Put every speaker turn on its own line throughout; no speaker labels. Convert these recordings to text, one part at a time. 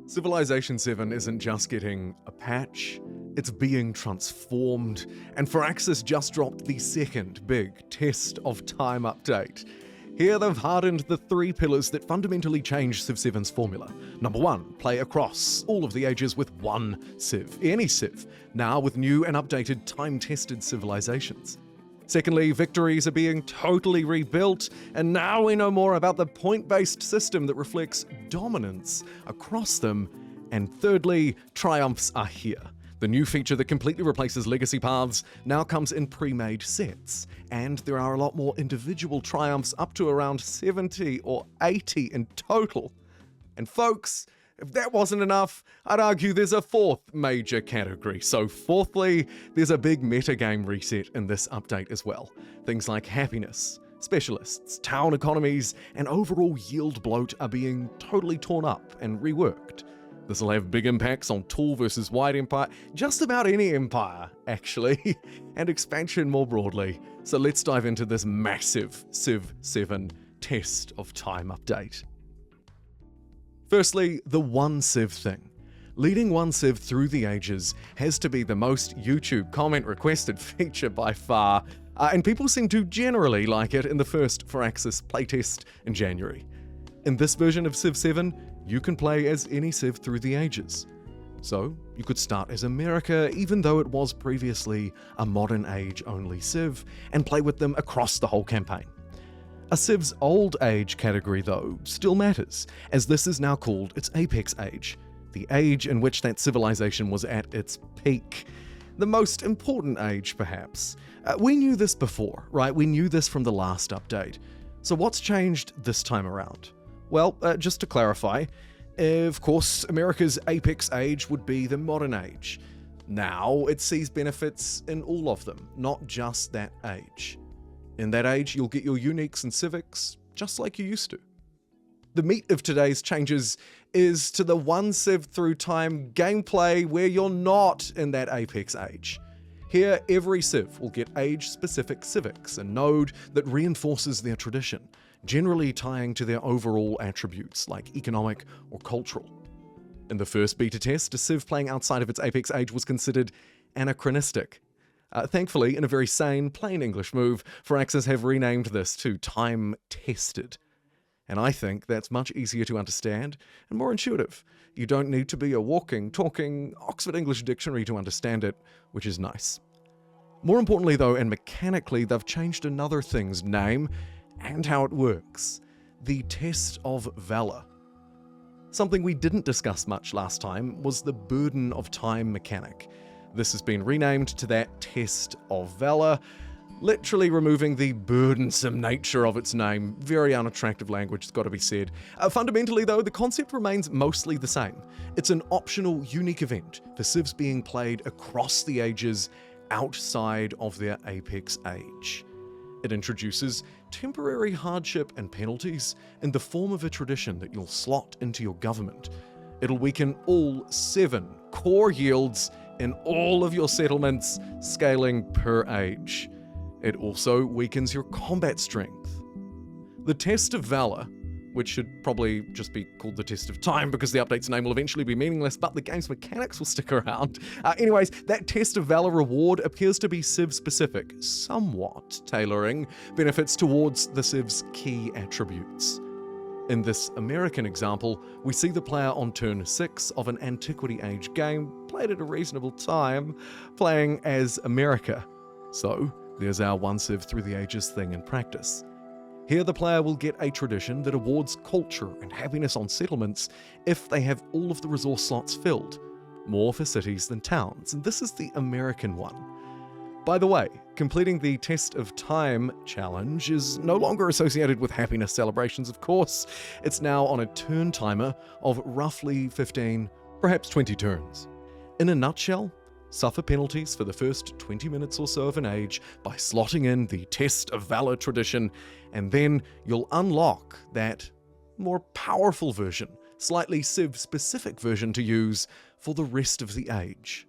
Civilization 7 isn't just getting a patch, it's being transformed, and Firaxis just dropped the second big Test of Time update. Here they've hardened the three pillars that fundamentally change Civ 7's formula. Number 1, play across all of the ages with one Civ, any Civ, now with new and updated time-tested civilizations. Secondly, victories are being totally rebuilt, and now we know more about the point-based system that reflects dominance across them. And thirdly, triumphs are here. The new feature that completely replaces legacy paths now comes in pre-made sets, and there are a lot more individual triumphs, up to around 70 or 80 in total. And folks, if that wasn't enough, I'd argue there's a fourth major category. So fourthly, there's a big metagame reset in this update as well. Things like happiness, specialists, town economies, and overall yield bloat are being totally torn up and reworked. This will have big impacts on tall versus wide empire, just about any empire, actually, and expansion more broadly. So let's dive into this massive Civ 7 Test of Time update. Firstly, the one Civ thing. Leading one Civ through the ages has to be the most YouTube comment requested feature by far, and people seem to generally like it in the first Firaxis playtest in January. In this version of Civ 7, you can play as any Civ through the ages. So, you could start as America, even though it was previously a modern age only Civ, and play with them across the whole campaign. A Civ's old age category, though, still matters, as this is now called its apex age, the age in which that civilization was at its peak. The most important age, perhaps. We knew this before, right? We knew this from the last update. So what's changed this time around? Well, just to clarify, of course, America's apex age would be the modern age. Now, it sees benefits in all of them, not just that age. In that age, you'll get your uniques and civics, just like you used to. The meat of today's changes is to the one Civ through time gameplay where you're not in that apex age. Here, every Civ will get age-specific civics, a node that reinforces their tradition, generally tying to their overall attributes like economic or cultural. In the first beta test, a Civ playing outside of its apex age was considered anachronistic. Thankfully, in a very sane, plain English move, Firaxis have renamed this to time-tested. And I think that's much easier to understand and more intuitive. You don't need to be a walking, talking Oxford English dictionary to understand it, which is nice. More importantly though, and mechanically, they've changed another thing's name and how it works. The Test of Valor. Something we didn't discuss much last time was the Burden of Time mechanic. This has been renamed to that Test of Valor, literally removing the burdensome nature of its name. Very unattractive language, it's got to be said. Fundamentally though, the concept remains mostly the same. It's an optional, unique event for Civs being played across the ages outside of their apex age. It introduces temporary hardship and penalties in the form of a tradition that you'll slot into your government. It'll weaken all 7 core yields in all of your settlements, scaling per age. It also weakens your combat strength. The Test of Valor, which should probably just be called the Test of Time because the update's name will eventually be meaningless, but the game's mechanics will stick around. Anyways, that Test of Valor reward appears to be Civ-specific, somewhat tailoring benefits towards the Civ's key attributes. In this American example, we see the player on turn 6 of an Antiquity Age game, played at a reasonable time, playing as America. So, there's our one Civ through the ages thing in practice. Here the player will get a tradition that awards culture and happiness on settlements if they have all of the resource slots filled, more for cities than towns, and this is the American one. By the way, completing the Test of Time challenge is no longer associated with happiness celebrations, of course. It's now on a turn timer of roughly 15, perhaps 20 turns. In a nutshell, suffer penalties for the first 20 minutes or so of an age by slotting in the Test of Valor tradition, and then you'll unlock that more powerful version, slightly Civ-specific version to use for the rest of the age.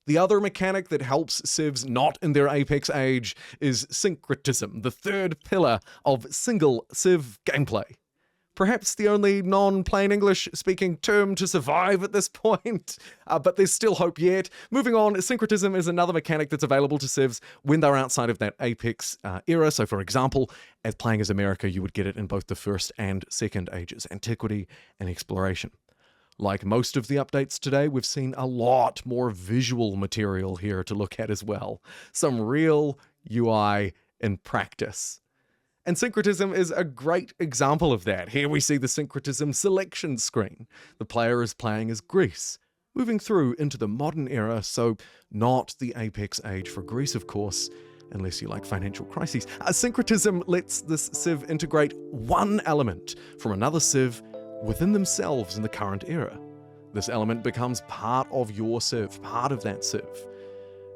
The other mechanic that helps Civs not in their apex age is Syncretism, the third pillar of single Civ gameplay. perhaps the only non-plain English-speaking term to survive at this point, but there's still hope yet. Moving on, syncretism is another mechanic that's available to Civs when they're outside of that Apex era. So for example, as playing as America, you would get it in both the first and second ages, antiquity and exploration. Like most of the updates today, we've seen a lot more visual material here to look at as well. Some real UI in practice. And syncretism is a great example of that. Here we see the syncretism selection screen. The player is playing as Greece, moving through into the modern era, so not the Apex age for Greece, of course, unless you like financial crises. Syncretism lets this Civ integrate one element from another Civ within themselves in the current era. This element becomes part of your Civ, part of that Civ.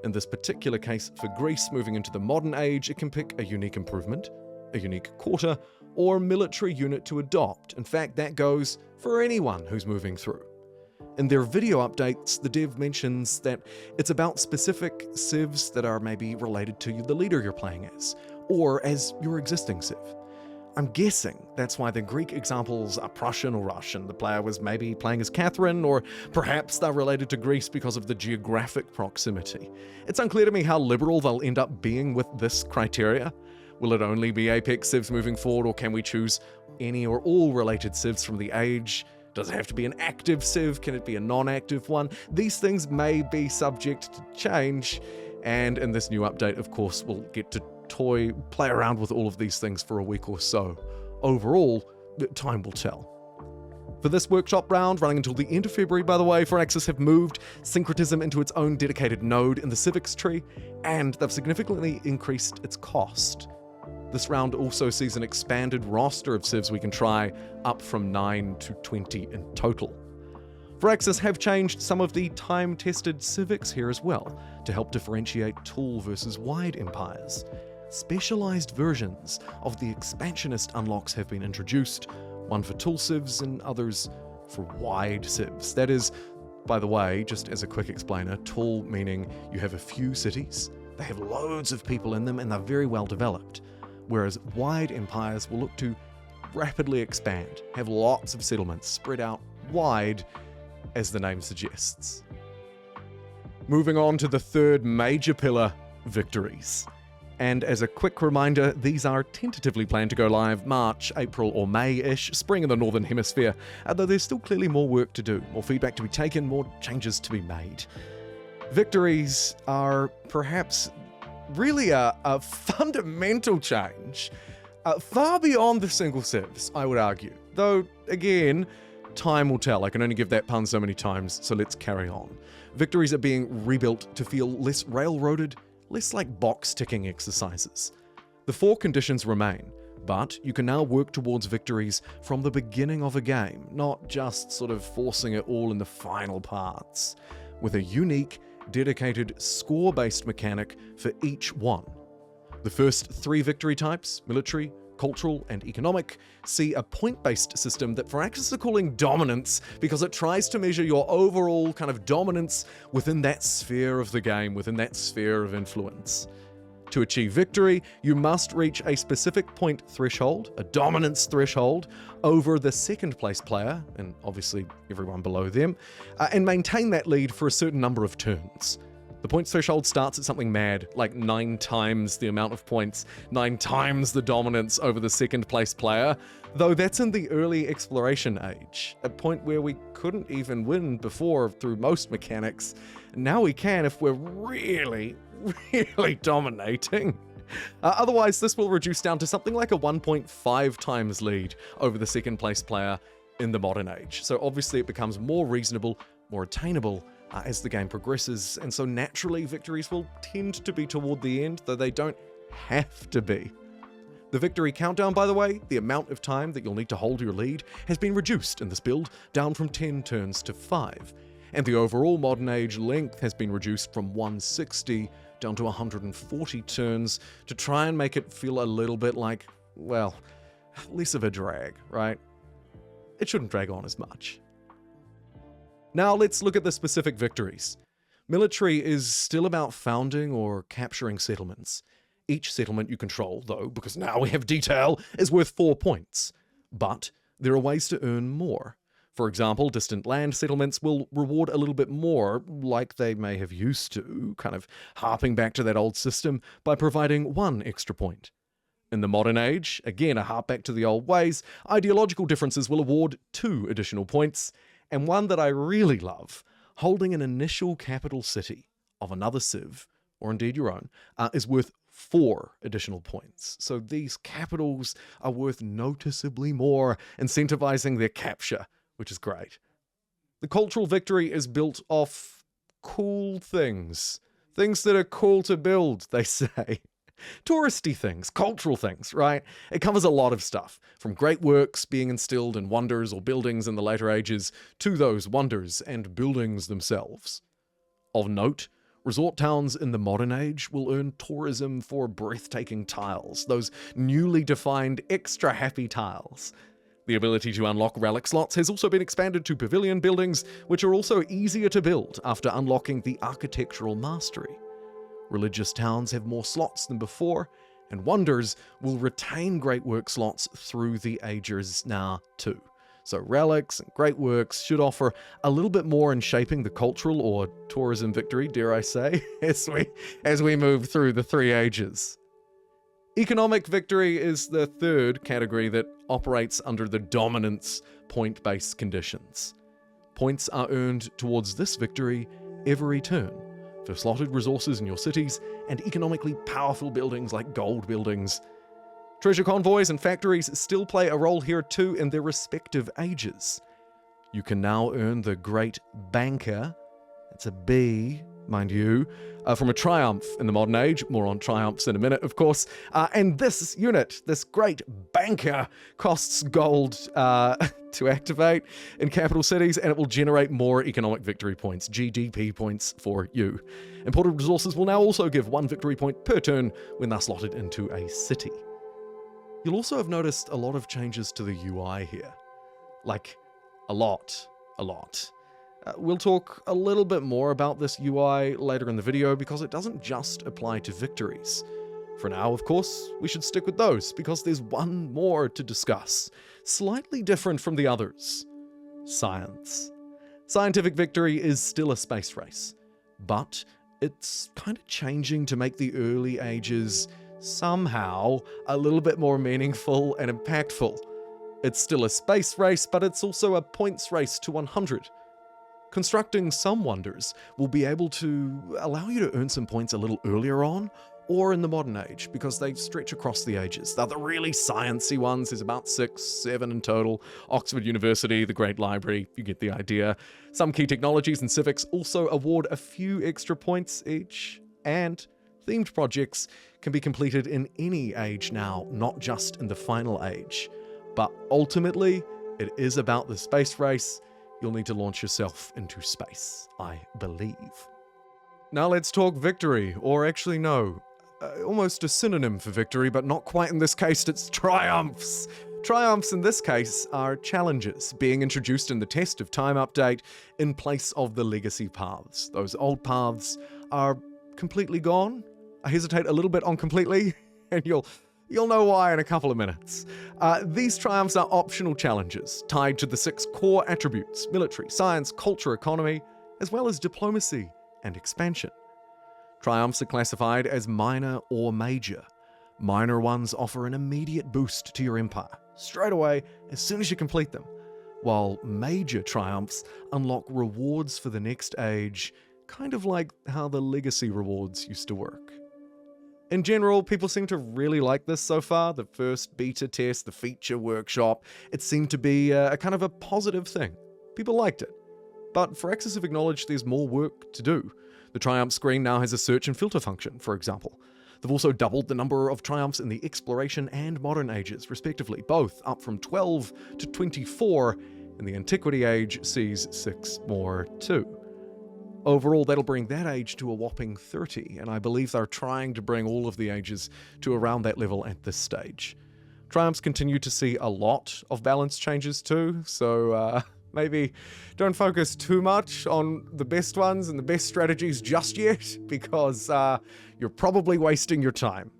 In this particular case, for Greece moving into the modern age, it can pick a unique improvement, a unique quarter, or military unit to adopt. In fact, that goes for anyone who's moving through. In their video updates, the dev mentions that it's about specific civs that are maybe related to the leader you're playing as, or as your existing civ. I'm guessing that's why the Greek examples are Prussian or Russian. The player was maybe playing as Catherine, or perhaps they're related to Greece because of the geographic proximity. It's unclear to me how liberal they'll end up being with this criteria. Will it only be Apex civs moving forward, or can we choose any or all related civs from the age? Does it have to be an active civ? Can it be a non-active one? These things may be subject to change, and in this new update, of course, we'll get to play around with all of these things for a week or so. Overall, time will tell. For this workshop round, running until the end of February, by the way, Firaxis have moved syncretism into its own dedicated node in the civics tree, and they've significantly increased its cost. This round also sees an expanded roster of civs we can try, up from 9 to 20 in total. Firaxis have changed some of the time-tested civics here as well, to help differentiate tall versus wide empires. Specialized versions of the expansionist unlocks have been introduced, one for tall civs and others for wide civs. That is, by the way, just as a quick explainer, tall meaning you have a few cities, they have loads of people in them, and they're very well developed. Whereas wide empires will look to rapidly expand, have lots of settlements spread out wide, as the name suggests. Moving on to the third major pillar, victories. And as a quick reminder, these are tentatively planned to go live March, April or May-ish, spring in the Northern Hemisphere, although there's still clearly more work to do, more feedback to be taken, more changes to be made. Victories are perhaps really a fundamental change, far beyond the single civs, I would argue. Though, again, time will tell. I can only give that pun so many times, so let's carry on. Victories are being rebuilt to feel less railroaded, less like box-ticking exercises. The 4 conditions remain, but you can now work towards victories from the beginning of a game, not just sort of forcing it all in the final parts, with a unique, dedicated score-based mechanic for each one. The first 3 victory types, military, cultural, and economic, see a point-based system that Firaxis are calling dominance because it tries to measure your overall kind of dominance within that sphere of the game, within that sphere of influence. To achieve victory, you must reach a specific point threshold, a dominance threshold, over the second place player, and obviously everyone below them, and maintain that lead for a certain number of turns. The points threshold starts at something mad, like 9 times the amount of points, 9 times the dominance over the second place player, though that's in the early exploration age, a point where we couldn't even win before through most mechanics. Now we can if we're really dominating. Otherwise, this will reduce down to something like a 1.5 times lead over the second place player in the modern age. So obviously it becomes more reasonable, more attainable as the game progresses, and so naturally victories will tend to be toward the end, though they don't have to be. The victory countdown, by the way, the amount of time that you'll need to hold your lead, has been reduced in this build, down from 10 turns to 5. And the overall modern age length has been reduced from 160 down to 140 turns to try and make it feel a little bit like, well, less of a drag, right? It shouldn't drag on as much. Now let's look at the specific victories. Military is still about founding or capturing settlements. Each settlement you control, though, because now we have detail, is worth 4 points. But There are ways to earn more. For example, distant land settlements will reward a little bit more, like they may have used to, kind of harping back to that old system, by providing 1 extra point. In the modern age, again a harp back to the old ways, ideological differences will award 2 additional points, and one that I really love, holding an initial capital city of another civ, or indeed your own, is worth 4 additional points. So these capitals are worth noticeably more, incentivizing their capture, which is great. The cultural victory is built off cool things. Things that are cool to build, they say. Touristy things, cultural things, right? It covers a lot of stuff, from great works being instilled in wonders or buildings in the later ages, to those wonders and buildings themselves. Of note, resort towns in the modern age will earn tourism for breathtaking tiles, those newly defined extra happy tiles. The ability to unlock relic slots has also been expanded to pavilion buildings, which are also easier to build after unlocking the architectural mastery. Religious towns have more slots than before, and wonders will retain great work slots through the ages now too. So relics and great works should offer a little bit more in shaping the cultural or tourism victory, dare I say, as we move through the 3 ages. Economic victory is the 3rd category that operates under the dominance point-based conditions. Points are earned towards this victory every turn for slotted resources in your cities and economically powerful buildings like gold buildings. Treasure convoys and factories still play a role here too in their respective ages. You can now earn the Great Banker, that's a B, mind you, from a triumph in the modern age. More on triumphs in a minute, of course. And this unit, this Great Banker, costs gold to activate in capital cities, and it will generate more economic victory points, GDP points for you. Imported resources will now also give 1 victory point per turn when they're slotted into a city. You'll also have noticed a lot of changes to the UI here. Like, a lot. We'll talk a little bit more about this UI later in the video because it doesn't just apply to victories. For now, of course, we should stick with those because there's one more to discuss, slightly different from the others. Science. Scientific victory is still a space race, but it's kind of changing to make the early ages somehow a little bit more meaningful and impactful. It's still a space race, but it's also a points race to 100. Constructing some wonders will be able to allow you to earn some points a little earlier on, or in the modern age, because they stretch across the ages. They're the really sciencey ones. There's about 6, 7 in total. Oxford University, the Great Library, you get the idea. Some key technologies and civics also award a few extra points each, and themed projects can be completed in any age now, not just in the final age. But ultimately, it is about the space race. You'll need to launch yourself into space, I believe. Now let's talk victory, or actually no, almost a synonym for victory, but not quite in this case, it's triumphs. Triumphs in this case are challenges being introduced in the Test of Time update in place of the legacy paths. Those old paths are completely gone. I hesitate a little bit on completely, and you'll know why in a couple of minutes. These triumphs are optional challenges tied to the 6 core attributes: military, science, culture, economy, as well as diplomacy and expansion. Triumphs are classified as minor or major. Minor ones offer an immediate boost to your empire, straight away as soon as you complete them, while major triumphs unlock rewards for the next age, kind of like how the legacy rewards used to work. In general, people seem to really like this so far. The first beta test, the feature workshop, it seemed to be a kind of a positive thing. People liked it. But Firaxis have acknowledged there's more work to do. The Triumph screen now has a search and filter function, for example. They've also doubled the number of triumphs in the Exploration and Modern ages, respectively, both up from 12 to 24, and the Antiquity age sees 6 more too. Overall, that'll bring that age to a whopping 30, and I believe they're trying to bring all of the ages to around that level at this stage. Triumphs continue to see a lot of balance changes too, so maybe don't focus too much on the best ones and the best strategies just yet, because you're probably wasting your time.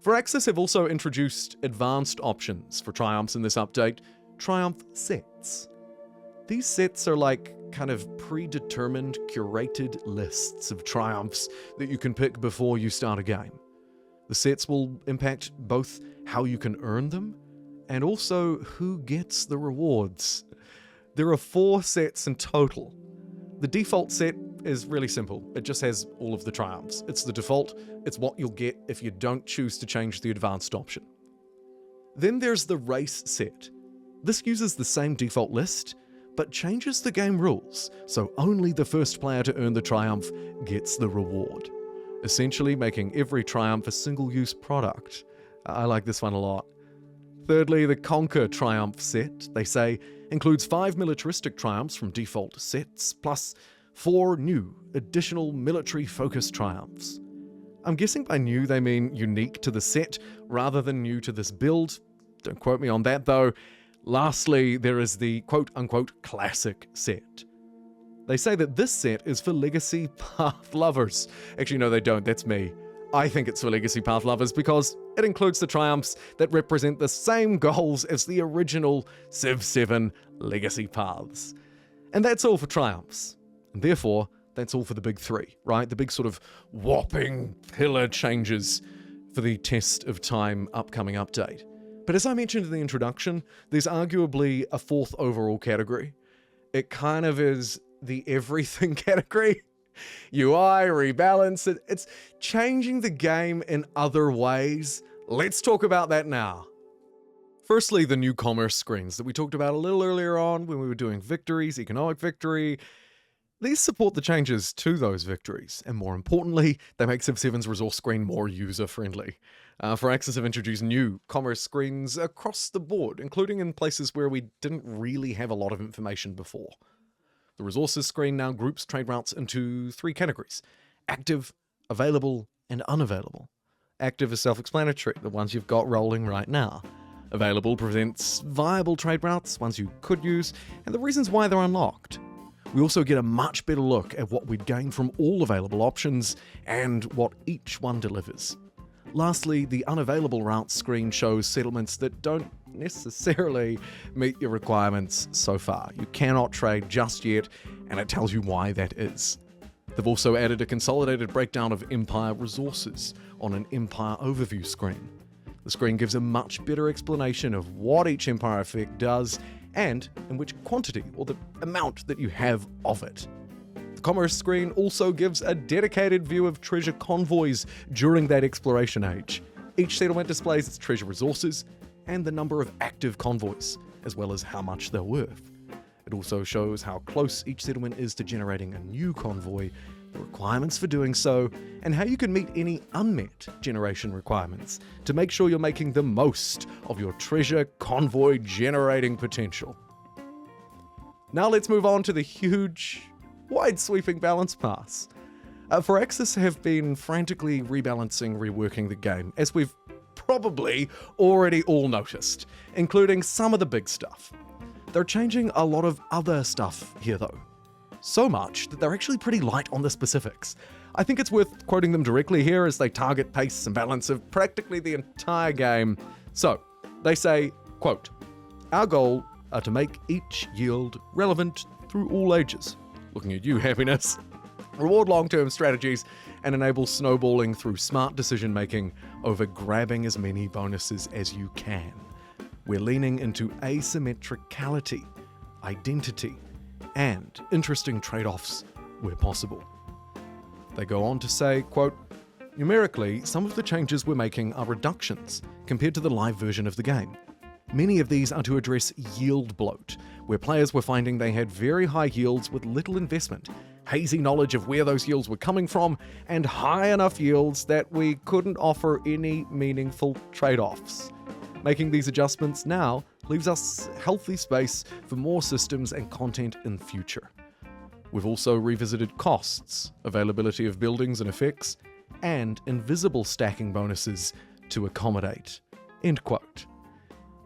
Firaxis have also introduced advanced options for triumphs in this update. triumph sets. These sets are like kind of predetermined, curated lists of triumphs that you can pick before you start a game. The sets will impact both how you can earn them and also who gets the rewards. There are 4 sets in total. The default set is really simple. It just has all of the triumphs. It's the default. It's what you'll get if you don't choose to change the advanced option. Then there's the race set. This uses the same default list, but changes the game rules, so only the first player to earn the triumph gets the reward, essentially making every triumph a single-use product. I like this one a lot. Thirdly, the Conquer triumph set, they say, includes 5 militaristic triumphs from default sets, plus 4 new, additional military-focused triumphs. I'm guessing by new they mean unique to the set, rather than new to this build. Don't quote me on that though. Lastly, there is the quote-unquote classic set. They say that this set is for Legacy Path lovers. Actually, no, they don't. That's me. I think it's for Legacy Path lovers because it includes the triumphs that represent the same goals as the original Civ 7 Legacy Paths. And that's all for triumphs. And therefore, that's all for the big 3, right? The big sort of whopping pillar changes for the Test of Time upcoming update. But as I mentioned in the introduction, there's arguably a 4th overall category. It kind of is the everything category. UI, rebalance, it's changing the game in other ways. Let's talk about that now. Firstly, the new commerce screens that we talked about a little earlier on when we were doing victories, economic victory. These support the changes to those victories, and more importantly, they make Civ 7's resource screen more user-friendly. Firaxis have introduced new commerce screens across the board, including in places where we didn't really have a lot of information before. The resources screen now groups trade routes into 3 categories: active, available, and unavailable. Active is self-explanatory, the ones you've got rolling right now. Available presents viable trade routes, ones you could use, and the reasons why they're unlocked. We also get a much better look at what we'd gain from all available options and what each one delivers. Lastly, the unavailable routes screen shows settlements that don't necessarily meet your requirements so far. You cannot trade just yet, and it tells you why that is. They've also added a consolidated breakdown of Empire resources on an Empire overview screen. The screen gives a much better explanation of what each Empire effect does and in which quantity or the amount that you have of it. The commerce screen also gives a dedicated view of treasure convoys during that exploration age. Each settlement displays its treasure resources and the number of active convoys, as well as how much they're worth. It also shows how close each settlement is to generating a new convoy, the requirements for doing so, and how you can meet any unmet generation requirements to make sure you're making the most of your treasure convoy generating potential. Now let's move on to the huge, wide-sweeping balance pass. Firaxis have been frantically rebalancing, reworking the game, as we've probably already all noticed, including some of the big stuff. They're changing a lot of other stuff here though. So much that they're actually pretty light on the specifics. I think it's worth quoting them directly here as they target pace and balance of practically the entire game. So, they say, quote, "Our goal are to make each yield relevant through all ages." Looking at you, Happiness. Reward long-term strategies and enable snowballing through smart decision-making over grabbing as many bonuses as you can. We're leaning into asymmetricality, identity, and interesting trade-offs where possible. They go on to say, quote, "Numerically, some of the changes we're making are reductions compared to the live version of the game. Many of these are to address yield bloat, where players were finding they had very high yields with little investment, hazy knowledge of where those yields were coming from, and high enough yields that we couldn't offer any meaningful trade-offs. Making these adjustments now leaves us healthy space for more systems and content in the future. We've also revisited costs, availability of buildings and effects, and invisible stacking bonuses to accommodate." End quote.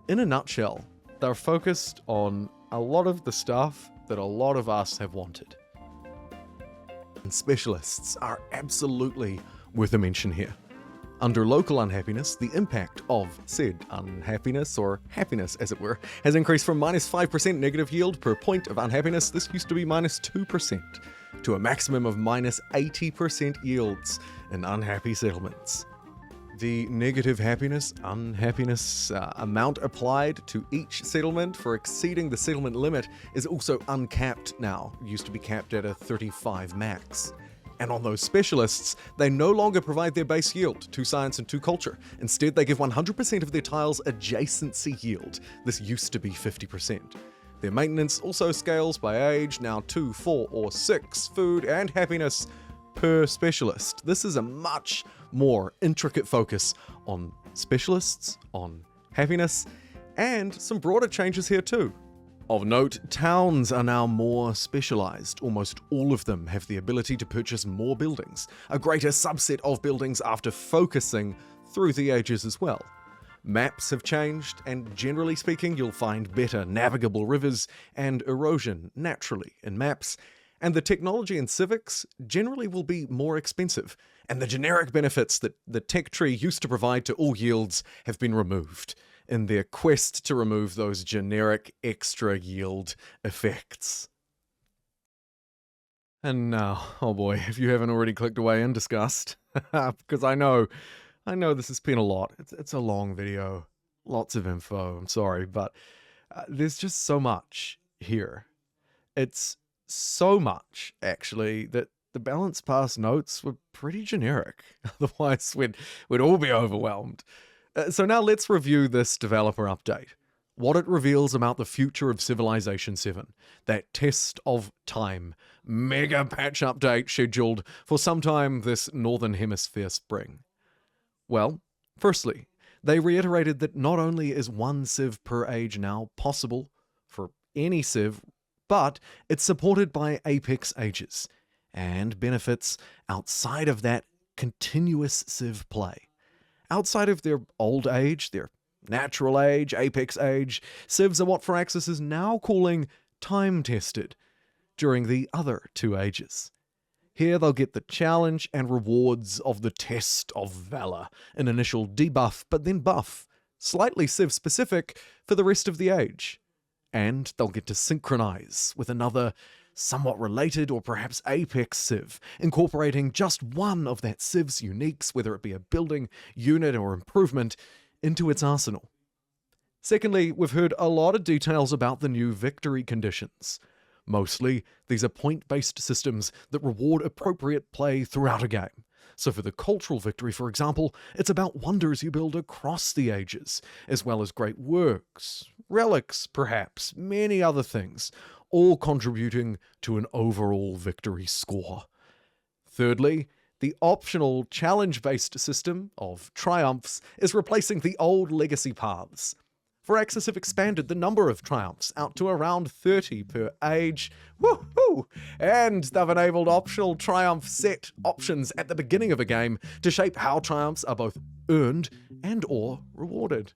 In a nutshell, they're focused on a lot of the stuff that a lot of us have wanted. And specialists are absolutely worth a mention here. Under local unhappiness, the impact of said unhappiness, or happiness as it were, has increased from -5% negative yield per point of unhappiness, this used to be -2%, to a maximum of -80% yields in unhappy settlements. The negative unhappiness amount applied to each settlement for exceeding the settlement limit is also uncapped now. It used to be capped at a 35 max. And on those specialists, they no longer provide their base yield to science and to culture. Instead, they give 100% of their tiles adjacency yield. This used to be 50%. Their maintenance also scales by age, now 2, 4, or 6 food and happiness per specialist. This is a much more intricate focus on specialists, on happiness, and some broader changes here too. Of note, towns are now more specialized. Almost all of them have the ability to purchase more buildings, a greater subset of buildings after focusing through the ages as well. Maps have changed, and generally speaking, you'll find better navigable rivers and erosion naturally in maps, and the technology in civics generally will be more expensive, and the generic benefits that the tech tree used to provide to all yields have been removed in their quest to remove those generic extra yield effects. And now, oh boy, if you haven't already clicked away in disgust, because I know this has been a lot. It's a long video, lots of info, I'm sorry, but there's just so much here. It's so much, actually, that the balance pass notes were pretty generic. Otherwise, we'd all be overwhelmed. So now let's review this developer update. What it reveals about the future of Civilization 7. That test of time. Mega patch update scheduled for sometime this Northern Hemisphere spring. Well, firstly, they reiterated that not only is one Civ per age now possible for any Civ, but it's supported by Apex ages and benefits outside of that continuous Civ play. Outside of their old age, their natural age, Apex age, Civs are what Firaxis is now calling time-tested during the other two ages. Here they'll get the challenge and rewards of the test of Valor, an initial debuff but then buff, slightly Civ-specific for the rest of the age. And they'll get to synchronize with another somewhat related or perhaps Apex Civ, incorporating just one of that Civ's uniques, whether it be a building, unit, or improvement, into its arsenal. Secondly, we've heard a lot of details about the new victory conditions. Mostly, these are point-based systems that reward appropriate play throughout a game. So for the cultural victory, for example, it's about wonders you build across the ages, as well as great works, relics perhaps, many other things, all contributing to an overall victory score. Thirdly, the optional challenge-based system of triumphs is replacing the old legacy paths. Firaxis have expanded the number of triumphs out to around 30 per age. Woohoo! And they've enabled optional triumph set options at the beginning of a game to shape how triumphs are both earned and or rewarded.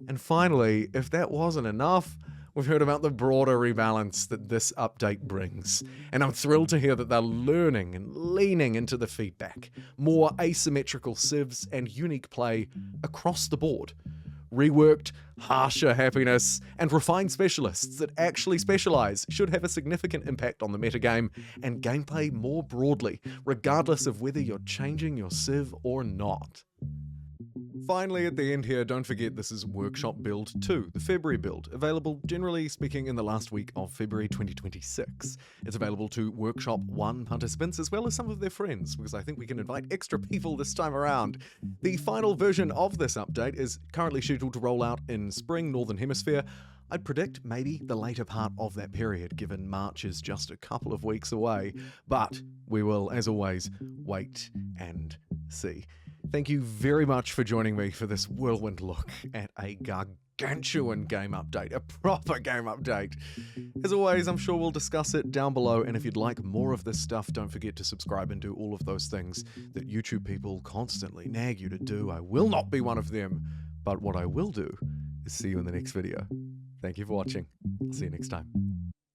And finally, if that wasn't enough, we've heard about the broader rebalance that this update brings, and I'm thrilled to hear that they're learning and leaning into the feedback. More asymmetrical civs and unique play across the board. Reworked, harsher happiness, and refined specialists that actually specialize should have a significant impact on the metagame and gameplay more broadly, regardless of whether you're changing your civ or not. Finally, at the end here, don't forget this is Workshop Build 2, the February build, available generally speaking in the last week of February 2026. It's available to Workshop 1 participants as well as some of their friends, because I think we can invite extra people this time around. The final version of this update is currently scheduled to roll out in spring Northern Hemisphere. I'd predict maybe the later part of that period, given March is just a couple of weeks away, but we will, as always, wait and see. Thank you very much for joining me for this whirlwind look at a gargantuan game update, a proper game update. As always, I'm sure we'll discuss it down below, and if you'd like more of this stuff, don't forget to subscribe and do all of those things that YouTube people constantly nag you to do. I will not be one of them, but what I will do is see you in the next video. Thank you for watching. I'll see you next time.